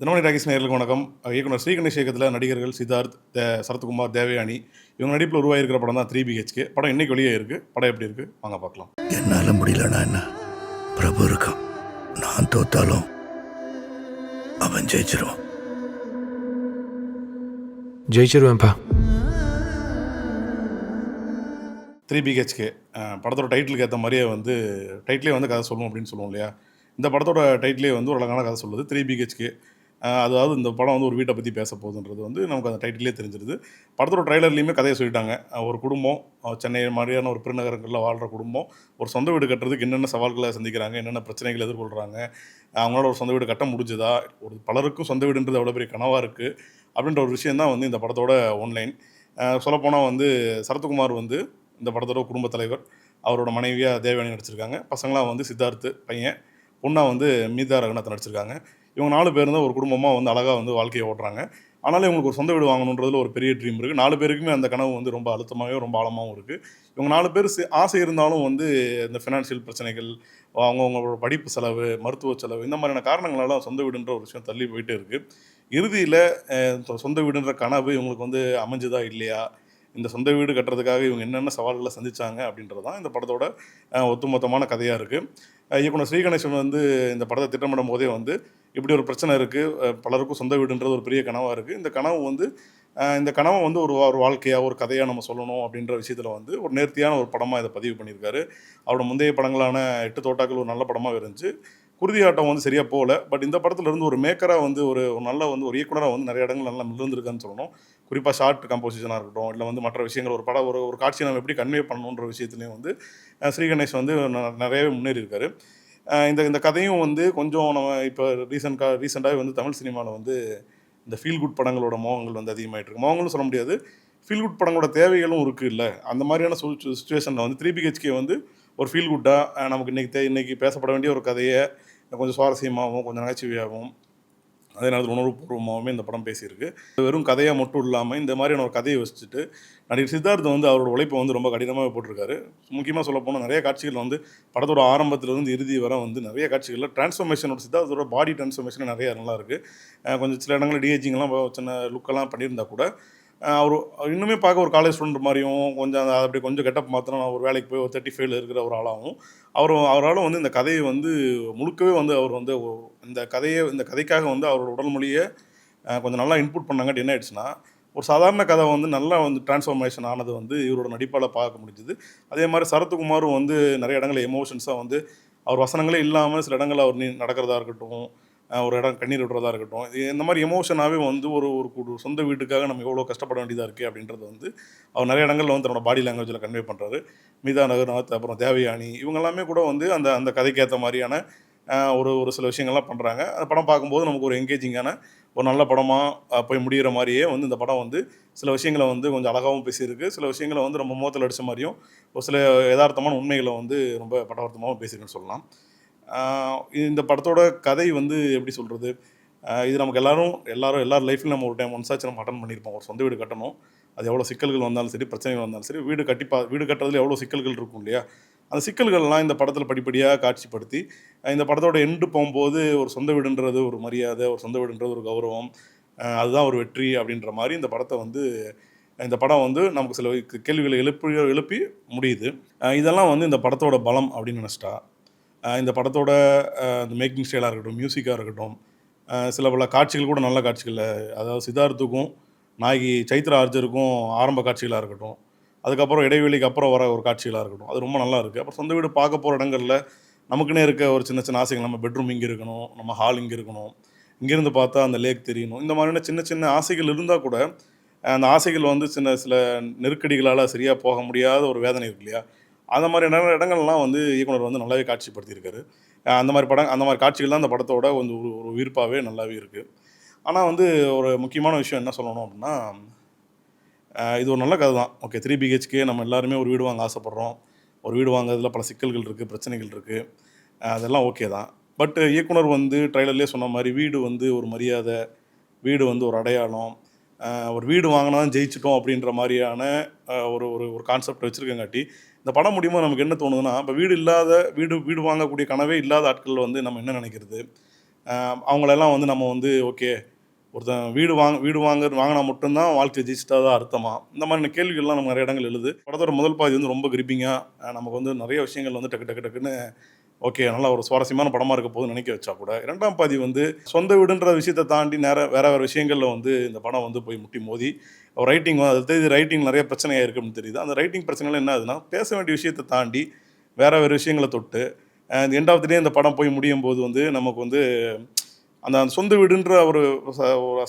Dinamani talkies நேயர்களுக்கு வணக்கம். இயக்குனர் ஸ்ரீகணேஷ் இயக்கத்தில் நடிகர்கள் சித்தார்த், சரத்குமார், தேவயானி இவங்க நடிப்பில் உருவாகிருக்கிற படம் தான் 3 BHK. படம் இன்னைக்கு வெளியே இருக்கு. படம் எப்படி இருக்கு வாங்க பார்க்கலாம். என்னால முடியலனா என்ன, பிரபு இருக்கான். நான் தோத்தாலும் அவன் ஜெயிச்சிருவான். ஜெயிச்சிருவேன்ப்பா. 3 BHK படத்தோட டைட்டிலுக்கு ஏற்ற மாதிரியே வந்து டைட்டிலே வந்து கதை சொல்லணும் அப்படின்னு சொல்லுவோம் இல்லையா? இந்த படத்தோட டைட்டிலே வந்து ஒரு அழகான கதை சொல்லுது. 3 BHK. அதாவது இந்த படம் வந்து ஒரு வீட்டை பற்றி பேச போகுதுன்றது வந்து நமக்கு அந்த டைட்டிலே தெரிஞ்சிருது. படத்தோட ட்ரைலர்லேயுமே கதையை சொல்லிட்டாங்க. ஒரு குடும்பம் சென்னை மாதிரியான ஒரு பெருநகரங்களில் வாழ்கிற குடும்பம் ஒரு சொந்த வீடு கட்டுறதுக்கு என்னென்ன சவால்களை சந்திக்கிறாங்க, என்னென்ன பிரச்சனைகள் எதிர்கொள்கிறாங்க, அவங்களால ஒரு சொந்த வீடு கட்ட முடிஞ்சுதா, ஒரு பலருக்கும் சொந்த வீடுன்றது எவ்வளோ பெரிய கனவாக இருக்குது அப்படின்ற ஒரு விஷயம் தான் வந்து இந்த படத்தோட ஒன்லைன். சொல்லப்போனால் வந்து சரத்குமார் வந்து இந்த படத்தோட குடும்பத் தலைவர், அவரோட மனைவியாக தேவயானி நடிச்சிருக்காங்க. பசங்களாம் வந்து சித்தார்த்து பையன், பொண்ணா வந்து மீதா ரகுநாத் நடிச்சிருக்காங்க. இவங்க 4 பேர் தான் ஒரு குடும்பமாக வந்து அழகாக வந்து வாழ்க்கையை ஓட்டுறாங்க. ஆனாலும் இவங்களுக்கு ஒரு சொந்த வீடு வாங்கணுன்றதுல ஒரு பெரிய ட்ரீம் இருக்குது. 4 பேருக்குமே அந்த கனவு வந்து ரொம்ப அழுத்தமாகவும் ரொம்ப ஆழமாகவும் இருக்குது. இவங்க 4 பேர் ஆசை இருந்தாலும் வந்து இந்த ஃபினான்ஷியல் பிரச்சனைகள், அவங்கவுங்களோட படிப்பு செலவு, மருத்துவ செலவு இந்த மாதிரியான காரணங்களால சொந்த வீடுன்ற ஒரு விஷயம் தள்ளி போயிட்டே இருக்குது. இறுதியில் சொந்த வீடுன்ற கனவு இவங்களுக்கு வந்து அமைஞ்சுதா இல்லையா, இந்த சொந்த வீடு கட்டுறதுக்காக இவங்க என்னென்ன சவால்களை சந்திச்சாங்க அப்படின்றது தான் இந்த படத்தோட ஒட்டுமொத்தமான கதையாக இருக்குது. இயக்குனர் ஸ்ரீகணேசன் வந்து இந்த படத்தை திட்டமிடும் போதே வந்து இப்படி ஒரு பிரச்சனை இருக்குது, பலருக்கும் சொந்த வீடுன்றது ஒரு பெரிய கனவாக இருக்குது. இந்த கனவை வந்து ஒரு ஒரு வாழ்க்கையாக ஒரு கதையாக நம்ம சொல்லணும் அப்படின்ற விஷயத்தில் வந்து ஒரு நேர்த்தியான ஒரு படமாக இதை பதிவு பண்ணியிருக்காரு. அவரோட முந்தைய படங்களான 8 தோட்டாக்கள் ஒரு நல்ல படமாக இருந்துச்சு. குருதியாட்டம் வந்து சரியாக போகல. பட் இந்த படத்துல இருந்து ஒரு மேக்கராக வந்து ஒரு ஒரு நல்ல வந்து ஒரு இயக்குனராக வந்து நிறைய இடங்கள் நல்லா மிளிர்ந்திருக்கான்னு சொல்லணும். குறிப்பாக ஷார்ட் கம்போசிஷனாக இருக்கட்டும், இல்லை வந்து மற்ற விஷயங்கள் ஒரு படம் ஒரு ஒரு காட்சியை நம்ம எப்படி கன்வே பண்ணணுன்ற விஷயத்துலையும் வந்து ஸ்ரீகணேஷ் வந்து நிறையவே முன்னேறி இருக்காரு. இந்த இந்த கதையும் வந்து கொஞ்சம் நம்ம இப்போ ரீசெண்டாகவே வந்து தமிழ் சினிமாவில் வந்து இந்த ஃபீல் குட் படங்களோட மோகங்கள் வந்து அதிகமாகிட்டு இருக்கு. மோகங்களும் சொல்ல முடியாது, ஃபீல் குட் படங்களோட தேவைகளும் இருக்குது இல்லை. அந்த மாதிரியான சுச்சுவேஷனில் வந்து 3 BHK வந்து ஒரு ஃபீல் குட்டாக நமக்கு இன்றைக்கி பேசப்பட வேண்டிய ஒரு கதையை கொஞ்சம் சுவாரஸ்யமாகவும் கொஞ்சம் நகைச்சுவையாகவும் அதே நேரத்தில் உணர்வுபூர்வமாகவுமே இந்த படம் பேசியிருக்கு. வெறும் கதையாக மட்டும் இல்லாமல் இந்த மாதிரியான ஒரு கதையை வச்சுட்டு நடிகர் சித்தார்த் வந்து அவரோட உழைப்பை வந்து ரொம்ப கடினமாக போட்டிருக்காரு. முக்கியமாக சொல்லப்போனால் நிறைய காட்சிகள் வந்து படத்தோட ஆரம்பத்திலிருந்து இறுதி வரை வந்து நிறைய காட்சிகளில் டிரான்ஸ்ஃபர்மேஷனோட சித்தார்த்தோட பாடி டிரான்ஸ்ஃபர்மேஷன் நிறைய நல்லா இருக்குது. கொஞ்சம் சில இடங்களில் டிஏஜிங்கெல்லாம் சின்ன லுக்கெல்லாம் பண்ணியிருந்தா கூட அவர் இன்னுமே பார்க்க ஒரு காலேஜ் ஸ்டூடெண்ட் மாதிரியும் கொஞ்சம் அப்படி கொஞ்சம் கெட்டப் மாத்திரம் ஒரு வேலைக்கு போய் ஒரு 35 இருக்கிற ஒரு ஆளாகவும் அவரால் வந்து இந்த கதையை வந்து முழுக்கவே வந்து அவர் வந்து இந்த கதைக்காக வந்து அவரோட உடல் மொழியை கொஞ்சம் நல்லா இன்புட் பண்ணாங்கட்டு என்ன ஆயிடுச்சுன்னா, ஒரு சாதாரண கதை வந்து நல்லா வந்து டிரான்ஸ்ஃபர்மேஷன் ஆனது வந்து இவரோட நடிப்பால் பார்க்க முடிஞ்சுது. அதே மாதிரி சரத்குமாரும் வந்து நிறைய இடங்களில் எமோஷன்ஸாக வந்து அவர் வசனங்களே இல்லாமல் சில இடங்களில் அவர் நடக்கிறதா இருக்கட்டும், ஒரு இடம் கண்ணீர் விடுறதா இருக்கட்டும், இந்த மாதிரி எமோஷனாகவே வந்து ஒரு ஒரு சொந்த வீட்டுக்காக நம்ம எவ்வளோ கஷ்டப்பட வேண்டியதாக இருக்குது அப்படின்றது வந்து அவர் நிறைய இடங்களில் வந்து தன்னோட பாடி லாங்குவேஜில் கன்வே பண்ணுறாரு. மீதா ரகுநாத், அப்புறம் தேவயானி இவங்க எல்லாமே கூட வந்து அந்த அந்த கதைக்கு ஏற்ற மாதிரியான ஒரு ஒரு சில விஷயங்கள்லாம் பண்ணுறாங்க. அந்த படம் பார்க்கும்போது நமக்கு ஒரு என்கேஜிங்கான ஒரு நல்ல படமாக போய் முடிகிற மாதிரியே வந்து இந்த படம் வந்து சில விஷயங்களை வந்து கொஞ்சம் அழகாகவும் பேசியிருக்கு, சில விஷயங்களை வந்து ரொம்ப முகத்தில் அடித்த மாதிரியும் ஒரு சில யதார்த்தமான உண்மைகளை வந்து ரொம்ப படவர்த்தமாகவும் பேசியிருக்குன்னு சொல்லலாம். இந்த படத்தோட கதை வந்து எப்படி சொல்கிறது, இது நமக்கு எல்லார் லைஃப்லையும் நம்ம ஒரு டைம் ஒன்ஸாச்சும் நம்ம அட்டன் பண்ணியிருப்போம். ஒரு சொந்த வீடு கட்டணும், அது எவ்வளோ சிக்கல்கள் வந்தாலும் சரி, பிரச்சனைகள் வந்தாலும் சரி, வீடு கட்டுறதுல எவ்வளோ சிக்கல்கள் இருக்கும் இல்லையா, அந்த சிக்கல்கள்லாம் இந்த படத்தில் படிப்படியாக காட்சிப்படுத்தி இந்த படத்தோட எண்டு போகும்போது ஒரு சொந்த வீடுன்றது ஒரு மரியாதை, ஒரு சொந்த வீடுன்றது ஒரு கௌரவம், அதுதான் ஒரு வெற்றி அப்படின்ற மாதிரி இந்த படம் வந்து நமக்கு சில கேள்விகளை எழுப்பி முடியுது. இதெல்லாம் வந்து இந்த படத்தோட பலம் அப்படின்னு நினச்சிட்டா, இந்த படத்தோட இந்த மேக்கிங் ஸ்டைலாக இருக்கட்டும், மியூசிக்காக இருக்கட்டும், சில பல காட்சிகள் கூட நல்ல காட்சிகள், அதாவது சித்தார்த்துக்கும் நாயகி சைத்ரா ஆர்ஜருக்கும் ஆரம்ப காட்சிகளாக இருக்கட்டும், அதுக்கப்புறம் இடைவெளிக்கு அப்புறம் வர ஒரு காட்சிகளாக இருக்கட்டும், அது ரொம்ப நல்லா இருக்குது. அப்புறம் சொந்த வீடு பார்க்க போகிற இடங்களில் நமக்குன்னே இருக்க ஒரு சின்ன சின்ன ஆசைகள், நம்ம பெட்ரூம் இங்கே இருக்கணும், நம்ம ஹால் இங்கே இருக்கணும், இங்கேருந்து பார்த்தா அந்த லேக் தெரியணும், இந்த மாதிரியான சின்ன சின்ன ஆசைகள் இருந்தால் கூட அந்த ஆசைகள் வந்து சில நெருக்கடிகளால் சரியாக போக முடியாத ஒரு வேதனை இருக்கு இல்லையா, அந்த மாதிரி இடங்கள்லாம் வந்து இயக்குனர் வந்து நல்லாவே காட்சிப்படுத்தியிருக்காரு. அந்த மாதிரி காட்சிகள் தான் அந்த படத்தோட வந்து ஒரு ஒரு உயிர்ப்பாகவே நல்லாவே இருக்குது. ஆனால் வந்து ஒரு முக்கியமான விஷயம் என்ன சொல்லணும் அப்படின்னா, இது ஒரு நல்ல கதை தான். ஓகே, 3 BHK நம்ம எல்லாருமே ஒரு வீடு வாங்க ஆசைப்பட்றோம். ஒரு வீடு வாங்குறதுல பல சிக்கல்கள் இருக்குது, பிரச்சனைகள் இருக்குது, அதெல்லாம் ஓகே தான். பட் இயக்குனர் வந்து ட்ரைலர்லேயே சொன்ன மாதிரி வீடு வந்து ஒரு மரியாதை, வீடு வந்து ஒரு அடையாளம், ஒரு வீடு வாங்கினா ஜெயிச்சிட்டோம் அப்படின்ற மாதிரியான ஒரு ஒரு ஒரு கான்செப்ட் வச்சுருக்கங்காட்டி இந்த படம் மூலியமாக நமக்கு என்ன தோணுதுன்னா, இப்போ வீடு வாங்கக்கூடிய கனவே இல்லாத ஆட்கள் வந்து நம்ம என்ன நினைக்கிறது, அவங்களெல்லாம் வந்து நம்ம வந்து ஓகே ஒருத்தன் வாங்கினா மட்டும்தான் வாழ்க்கை ஜெயிச்சிட்டா அர்த்தமா, இந்த மாதிரியான கேள்விகள்லாம் நம்ம நிறைய இடங்கள் எழுது. படத்தோட முதல் பாதி வந்து ரொம்ப கிரிப்பிங்காக நமக்கு வந்து நிறைய விஷயங்கள் வந்து டக்கு டக்கு டக்குன்னு ஓகே நல்லா ஒரு சுவாரஸ்யமான படமாக இருக்க போகுதுன்னு நினைக்க வச்சா கூட, இரண்டாம் பாதி வந்து சொந்த வீடுன்ற விஷயத்தை தாண்டி வேற வேற விஷயங்களில் வந்து இந்த படம் வந்து போய் முட்டி மோதி ரைட்டிங் அது தெரியுது. ரைட்டிங் நிறைய பிரச்சனையாக இருக்குன்னு தெரியுது. அந்த ரைட்டிங் பிரச்சனைகள் என்ன ஆகுதுன்னா, பேச வேண்டிய விஷயத்தை தாண்டி வேற வேறு விஷயங்களை தொட்டு எண்ட் ஆஃப் த டே இந்த படம் போய் முடியும் போது வந்து நமக்கு வந்து அந்த அந்த சொந்த வீடுன்ற ஒரு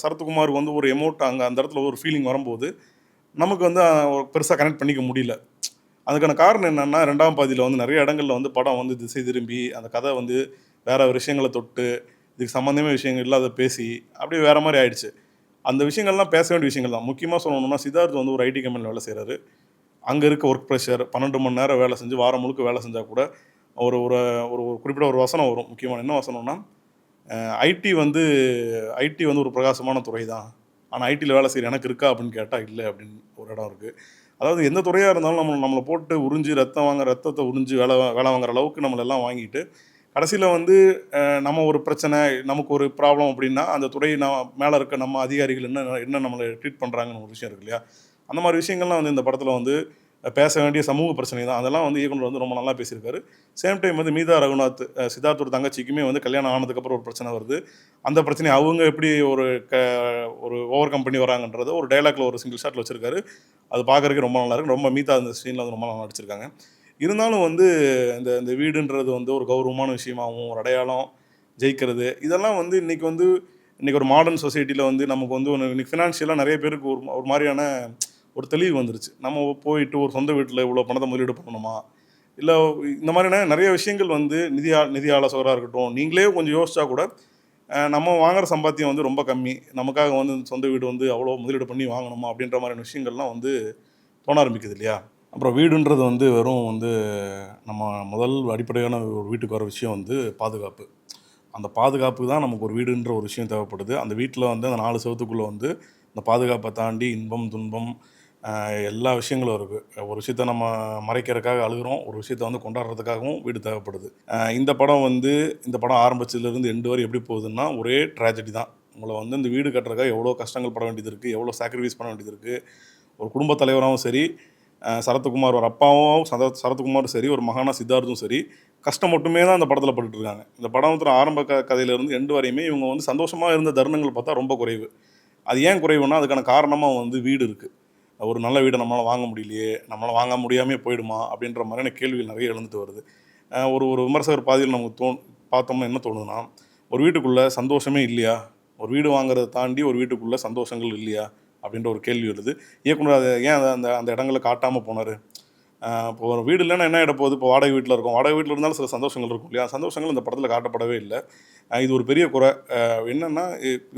சரத்குமாருக்கு வந்து ஒரு எமோட் அங்கே அந்த இடத்துல ஒரு ஃபீலிங் வரும்போது நமக்கு வந்து ஒரு பெருசாக கனெக்ட் பண்ணிக்க முடியல. அதுக்கான காரணம் என்னென்னா, 2ஆம் பாதியில் வந்து நிறைய இடங்கள்ல வந்து படம் வந்து திசை திரும்பி அந்த கதை வந்து வேற விஷயங்களை தொட்டு இதுக்கு சம்மந்தமே விஷயங்கள் இல்லாத பேசி அப்படியே வேற மாதிரி ஆயிடுச்சு. அந்த விஷயங்கள்லாம் பேச வேண்டிய விஷயங்கள் தான். முக்கியமாக சொல்லணும்னா, சித்தார்த் வந்து ஒரு ஐடி கம்பெனியில் வேலை செய்கிறாரு. அங்கே இருக்க ஒர்க் ப்ரெஷர் 12 மணி நேரம் வேலை செஞ்சு வாரம் முழுக்க வேலை செஞ்சால் கூட ஒரு ஒரு ஒரு ஒரு குறிப்பிட்ட ஒரு வசனம் வரும். முக்கியமான என்ன வசனம்னா, ஐடி வந்து ஐடி வந்து ஒரு பிரகாசமான துறை தான். ஆனா ஐடில வேலை செய்ற எனக்கு இருக்கா அப்படின்னு கேட்டா, இல்ல அப்படின்னு ஒரு இடம் இருக்கு. அதாவது எந்த துறையா இருந்தாலும் நம்மள போட்டு உறிஞ்சு ரத்தத்த உறிஞ்சு வேலை வாங்குற அளவுக்கு நம்மள எல்லாம் வாங்கிட்டு, கடைசியில வந்து நம்ம ஒரு பிரச்சனை, நமக்கு ஒரு ப்ராப்ளம் அப்படின்னா, அந்த துறை மேல இருக்க நம்ம அதிகாரிகள் என்ன என்ன நம்மள ட்ரீட் பண்றாங்கன்னு ஒரு விஷயம் இருக்கு இல்லையா? அந்த மாரி விஷயங்கள்லாம் வந்து இந்த படத்துல வந்து பேச வேண்டிய சமூக பிரச்சனை தான். அதெல்லாம் வந்து இயக்குனர் வந்து ரொம்ப நல்லா பேசியிருக்காரு. சேம் டைம் வந்து மீதா ரகுநாத், சித்தார்த்தோட தங்கச்சிக்குமே வந்து கல்யாணம் ஆனதுக்கப்புறம் ஒரு பிரச்சனை வருது. அந்த பிரச்சனைய அவங்க எப்படி ஒரு ஓவர் கம் பண்ணி வராங்கன்றத ஒரு டயலாக்ல ஒரு சிங்கிள் ஷாட்ல வச்சிருக்காரு. அது பார்க்கறதுக்கே ரொம்ப நல்லா இருக்கு. ரொம்ப மீதா அந்த சீன்ல வந்து ரொம்ப நல்லா நடிச்சிருக்காங்க. இருந்தாலும் வந்து இந்த இந்த வீடுன்றது வந்து ஒரு கௌரவமான விஷயமாவும், ஒரு அடையாளம், ஜெயிக்கிறது இதெல்லாம் வந்து இன்னைக்கு ஒரு மாடர்ன் சொசைட்டில வந்து நமக்கு வந்து இன்னைக்கு ஃபினான்ஷியலா நிறைய பேருக்கு ஒரு ஒரு மாரியான ஒரு தெளிவு வந்துருச்சு. நம்ம போயிட்டு ஒரு சொந்த வீட்ல இவ்வளோ பணத்த முதலீடு பண்ணணுமா? இல்ல இந்த மாதிரியான நிறைய விஷயங்கள் வந்து நிதி ஆலோசகரா இருக்கட்டும், நீங்களே கொஞ்சம் யோசிச்சா கூட, நம்ம வாங்குற சம்பாத்தியம் வந்து ரொம்ப கம்மி. நமக்காக வந்து சொந்த வீடு வந்து அவ்வளோ முதலீடு பண்ணி வாங்கணுமா? அப்படின்ற மாதிரியான விஷயங்கள்லாம் வந்து தோண ஆரம்பிக்குது இல்லையா? அப்புறம் வீடுன்றது வந்து வெறும் வந்து நம்ம முதல் அடிப்படையான ஒரு வீட்டுக்கு வர விஷயம் வந்து பாதுகாப்பு. அந்த பாதுகாப்புக்கு தான் நமக்கு ஒரு வீடுன்ற ஒரு விஷயம் தேவைப்படுது. அந்த வீட்ல வந்து அந்த 4 செவுத்துக்குள்ள வந்து அந்த பாதுகாப்ப தாண்டி இன்பம், துன்பம் எல்லா விஷயங்களும் இருக்கு. ஒரு விஷயத்த நம்ம மறைக்கிறதுக்காக அழுகுறோம். ஒரு விஷயத்த வந்து கொண்டாடுறதுக்காகவும் வீடு தேவைப்படுது. இந்த படம் ஆரம்பிச்சதுலேருந்து எண்டு வரை எப்படி போகுதுன்னா, ஒரே ட்ராஜடி தான். உங்கள வந்து இந்த வீடு கட்டுறதுக்காக எவ்வளோ கஷ்டங்கள் பட வேண்டியது இருக்கு, எவ்வளோ சாக்ரிஃபைஸ் பண்ண வேண்டியது இருக்கு. ஒரு குடும்பத் தலைவராவும் சரி, சரத்குமார் ஒரு அப்பாவும் சரத்குமாரும் சரி, ஒரு மகனா சித்தார்த்தும் சரி, கஷ்டம் மட்டுமே தான் அந்த படத்தில பட்டுட்டு இருக்காங்க. இந்த படத்துல ஆரம்ப கதையிலேருந்து எண்டு வரையுமே இவங்க வந்து சந்தோஷமா இருந்த தருணங்கள் பார்த்தா ரொம்ப குறைவு. அது ஏன் குறைவுன்னா, அதுக்கான காரணமா வந்து வீடு இருக்கு. ஒரு நல்ல வீட நம்மளால வாங்க முடியலையே! நம்மளால வாங்க முடியாமயே போயிடுமா? அப்படின்ற மாதிரியான கேள்விகள் நிறைய எழுந்துட்டு வருது. ஒரு ஒரு விமர்சகர் பாதையில் நமக்கு பார்த்தோம்னா என்ன தோணுதுன்னா, ஒரு வீட்டுக்குள்ள சந்தோஷமே இல்லையா? ஒரு வீடு வாங்குறத தாண்டி ஒரு வீட்டுக்குள்ள சந்தோஷங்கள் இல்லையா? அப்படின்ற ஒரு கேள்வி எழுது. இயக்குனர் அத ஏன் அந்த அந்த இடங்கள காட்டாம போனாரு? இப்போ ஒரு வீடு இல்லன்னா என்ன ஆயிட போகுது? இப்போ வாடகை வீட்ல இருக்கோம். வாடகை வீட்ல இருந்தாலும் சில சந்தோஷங்கள் இருக்கும் இல்லையா? சந்தோஷங்கள் இந்த படத்தில காட்டப்படவே இல்ல. இது ஒரு பெரிய குறை. என்னன்னா,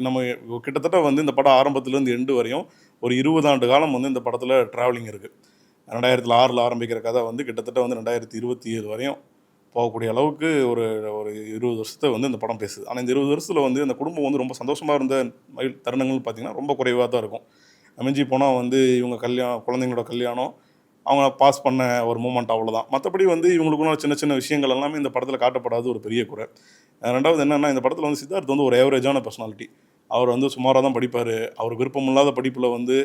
நம்ம கிட்டத்தட்ட வந்து இந்த படம் ஆரம்பத்துலேருந்து எண்டு வரையும் ஒரு 20 ஆண்டு காலம் வந்து இந்த படத்தில ட்ராவலிங் இருக்கு. 2006ல ஆரம்பிக்கிற கதை வந்து கிட்டத்தட்ட வந்து 2027 வரையும் போகக்கூடிய அளவுக்கு ஒரு ஒரு 20 வருஷத்த வந்து இந்த படம் பேசுது. ஆனா, இந்த 20 வருஷத்துல வந்து அந்த குடும்பம் வந்து ரொம்ப சந்தோஷமா இருந்த தருணங்கள்னு பார்த்தீங்கன்னா, ரொம்ப குறைவா தான் இருக்கும். மிஞ்சி போனா வந்து இவங்க குழந்தைங்களோட கல்யாணம், அவங்க பாஸ் பண்ண ஒரு மூமெண்ட் அவ்வளோதான். மத்தபடி வந்து இவங்களுக்குள்ள சின்ன சின்ன விஷயங்கள் எல்லாமே இந்த படத்தில காட்டப்படாதது ஒரு பெரிய குறை. 2வது என்னன்னா, இந்த படத்தில வந்து சித்தார்த் வந்து ஒரு ஏவரேஜான பெர்சனாலிட்டி. அவர் வந்து சுமாரா தான் படிப்பாரு. அவருக்கு விருப்பமில்லாத படிப்புல வந்து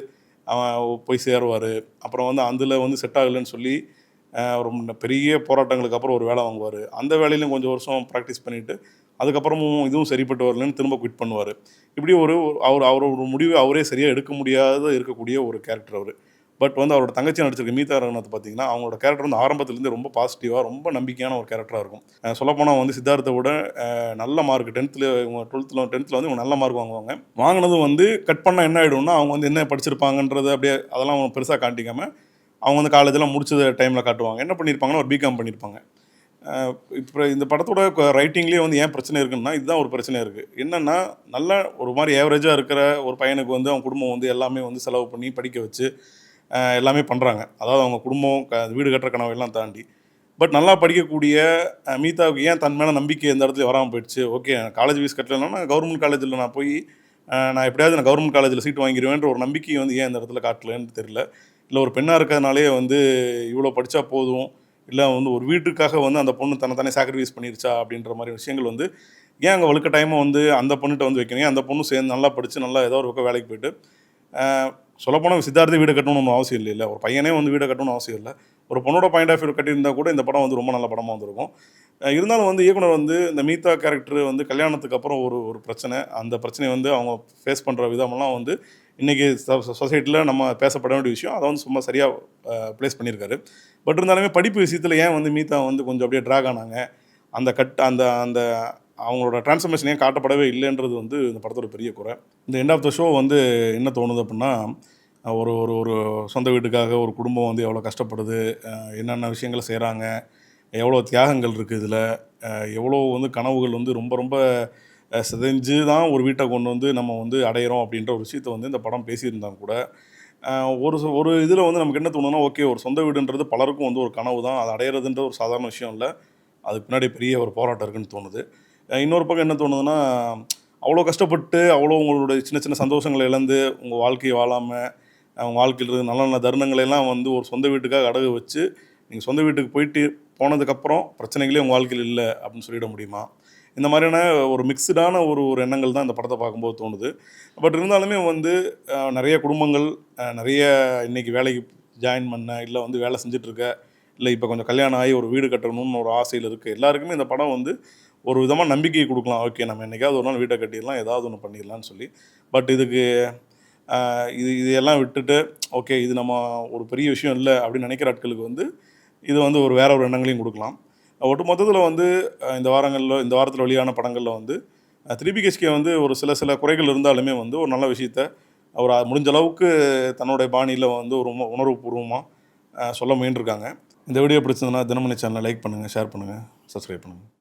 அவன் போய் சேருவாரு. அப்புறம் வந்து அதில வந்து செட் ஆகலன்னு சொல்லி, ஒரு பெரிய போராட்டங்களுக்கு அப்புறம் ஒரு வேலை வாங்குவாரு. அந்த வேலையிலும் கொஞ்சம் வருஷம் பிராக்டிஸ் பண்ணிட்டு, அதுக்கப்புறமும் இதுவும் சரிப்பட்டு வரலன்னு திரும்ப குவிட் பண்ணுவாரு. இப்படி ஒரு அவரோட முடிவு அவரே சரியா எடுக்க முடியாத இருக்கக்கூடிய ஒரு கேரக்டர் அவரு. பட் வந்து அவரோட தங்கச்சி நடிச்சிருக்க மீதா ரகுநாத் பார்த்தீங்கன்னா, அவங்களோட கேரக்டர் வந்து ஆரம்பத்திலேருந்தே ரொம்ப பாசிட்டிவா, ரொம்ப நம்பிக்கையான ஒரு கேரக்டரா இருக்கும். சொல்லப்போனா வந்து சித்தார்த்த விட நல்ல மார்க் 10த்ல இவங்க 10த்ல வந்து இவங்க நல்ல மார்க் வாங்குவாங்க. வாங்குனதும் வந்து கட் பண்ணா என்ன ஆயிடும்னா, அவங்க வந்து என்ன படிச்சிருப்பாங்கன்றது அப்படியே அதெல்லாம் அவங்க பெருசா காட்டிக்காம, அவங்க வந்து காலேஜ்லாம் முடிச்ச டைம்ல காட்டுவாங்க. என்ன பண்ணியிருப்பாங்கன்னா, ஒரு பிகாம் பண்ணியிருப்பாங்க. அ இப்ப இந்த படத்தோட ரைட்டிங்லேயே வந்து ஏன் பிரச்சனை இருக்குன்னா, இதுதான் ஒரு பிரச்சனை இருக்கு. என்னன்னா, நல்ல ஒரு மாரி ஏவரேஜா இருக்கிற ஒரு பையனுக்கு வந்து அவங்க குடும்பம் வந்து எல்லாமே வந்து செலவு பண்ணி படிக்க வச்சு, எல்லாமே பண்றாங்க. அதாவது அவங்க குடும்பம் வீடு கட்டுற கனவெல்லாம் தாண்டி. பட் நல்லா படிக்கக்கூடிய மீதாவுக்கு ஏன் தன் மேல நம்பிக்கை எந்த இடத்துலயும் வராம போயிடுச்சு. ஓகே காலேஜ் ஃபீஸ் கட்டலன்னா, நான் கவர்மெண்ட் காலேஜ்ல நான் போய் நான் எப்படியாவது நான் கவர்மெண்ட் காலேஜ்ல சீட் வாங்கிருவேன்ற ஒரு நம்பிக்கைய வந்து ஏன் இந்த இடத்துல காட்டலன்னு தெரியல. இல்ல ஒரு பெண்ணா இருக்கிறதுனாலயே வந்து இவ்வளோ படிச்சா போதும். இல்ல வந்து ஒரு வீட்டுக்காக வந்து அந்த பொண்ணு தன்ன தானே சாக்ரிஃபைஸ் பண்ணிருச்சா? அப்படின்ற மாரி விஷயங்கள் வந்து ஏன் அங்கே வலுக்கட்டாயமாக வந்து அந்த பொண்ணுகிட்ட வந்து வைக்கிறீங்க, அந்த பொண்ணு சேர்ந்து நல்லா படித்து நல்லா ஏதோ ஒரு பக்கம் வேலைக்கு போயிட்டு சொல்லப்போனால் சித்தார்த்தே வீடு கட்டணும்னு ஒன்றும் அவசியம் இல்லை, ஒரு பையனே வந்து வீடை கட்டணும்னு அவசியம் இல்லை. ஒரு பொண்ணோட பாயிண்ட் ஆஃப் வியூ கட்டியிருந்தா கூட இந்த படம் வந்து ரொம்ப நல்ல படமாக வந்திருக்கும். இருந்தாலும் வந்து இயக்குனர் வந்து இந்த மீதா கேரக்டர் வந்து கல்யாணத்துக்கு அப்புறம் ஒரு ஒரு பிரச்சனை, அந்த பிரச்சனையை வந்து அவங்க ஃபேஸ் பண்ணுற விதமெல்லாம் வந்து இன்றைக்கி சொசைட்டியில் நம்ம பேசப்பட வேண்டிய விஷயம். அதை வந்து சும்மா சரியாக ப்ளேஸ் பண்ணியிருக்காரு. பட் இருந்தாலுமே படிப்பு விஷயத்தில் ஏன் வந்து மீதா வந்து கொஞ்சம் அப்படியே ட்ராக் ஆனாங்க, அந்த அந்த அந்த அவங்களோட டிரான்ஸ்ஃபர்மேஷன் ஏன் காட்டப்படவே இல்லைன்றது வந்து இந்த படத்தோட பெரிய குறை. இந்த எண்ட் ஆஃப் த ஷோ வந்து என்ன தோணுது அப்படின்னா, ஒரு ஒரு ஒரு சொந்த வீட்டுக்காக ஒரு குடும்பம் வந்து எவ்வளோ கஷ்டப்படுது, என்னென்ன விஷயங்களை செய்கிறாங்க, எவ்வளோ தியாகங்கள் இருக்குது இதில், எவ்வளோ வந்து கனவுகள் வந்து ரொம்ப ரொம்ப சிதைஞ்சு தான் ஒரு வீட்டை கொண்டு வந்து நம்ம வந்து அடையிறோம் அப்படின்ற ஒரு விஷயத்தை வந்து இந்த படம் பேசியிருந்தாங்க கூட, ஒரு இதில் வந்து நமக்கு என்ன தோணுன்னா, ஓகே ஒரு சொந்த வீடுன்றது பலருக்கும் வந்து ஒரு கனவு தான், அது அடையிறதுன்ற ஒரு சாதாரண விஷயம் இல்லை, அதுக்கு பின்னாடி பெரிய ஒரு போராட்டம் இருக்குதுன்னு தோணுது. இன்னொரு பக்கம் என்ன தோணுதுன்னா, அவ்வளோ கஷ்டப்பட்டு அவ்வளோ உங்களுடைய சின்ன சின்ன சந்தோஷங்களை இழந்து உங்கள் வாழ்க்கையை வாழாமல், அவங்க வாழ்க்கையில் இருக்க நல்ல நல்ல தருணங்களெல்லாம் வந்து ஒரு சொந்த வீட்டுக்காக அடகு வச்சு, நீங்கள் சொந்த வீட்டுக்கு போயிட்டு போனதுக்கப்புறம் பிரச்சனைகளே உங்கள் வாழ்க்கையில் இல்லை அப்படின்னு சொல்லிட முடியுமா? இந்த மாதிரியான ஒரு மிக்ஸ்டான ஒரு ஒரு எண்ணங்கள் தான் இந்த படத்தை பார்க்கும்போது தோணுது. பட் இருந்தாலுமே வந்து நிறைய குடும்பங்கள், நிறைய இன்றைக்கி வேலைக்கு ஜாயின் பண்ண, இல்லை வந்து வேலை செஞ்சிட்ருக்க, இல்லை இப்போ கொஞ்சம் கல்யாணம் ஆகி ஒரு வீடு கட்டணும்னு ஒரு ஆசையில் இருக்குது எல்லாருக்குமே இந்த படம் வந்து ஒரு விதமாக நம்பிக்கையை கொடுக்கலாம். ஓகே நம்ம என்றைக்காவது ஒரு நாள் வீட்டை கட்டிடலாம், ஏதாவது ஒன்று பண்ணிடலான்னு சொல்லி. பட் இதுக்கு இது எல்லாம் விட்டுட்டு ஓகே இது நம்ம ஒரு பெரிய விஷயம் இல்லை அப்படின்னு நினைக்கிற ஆட்களுக்கு வந்து இது வந்து ஒரு வேற ஒரு எண்ணங்களையும் கொடுக்கலாம். ஒட்டு மொத்தத்தில் வந்து இந்த வாரத்தில் வெளியான படங்களில் வந்து 3BHK வந்து ஒரு சில குறைகள் இருந்தாலுமே வந்து ஒரு நல்ல விஷயத்த அவர் முடிஞ்ச அளவுக்கு தன்னுடைய பாணியில் வந்து ஒரு உணர்வுபூர்வமாக சொல்ல முயன்றிருக்காங்க. இந்த வீடியோ பிடிச்சதுன்னா தினமணி சேனலை லைக் பண்ணுங்கள், ஷேர் பண்ணுங்கள், சப்ஸ்கிரைப் பண்ணுங்கள்.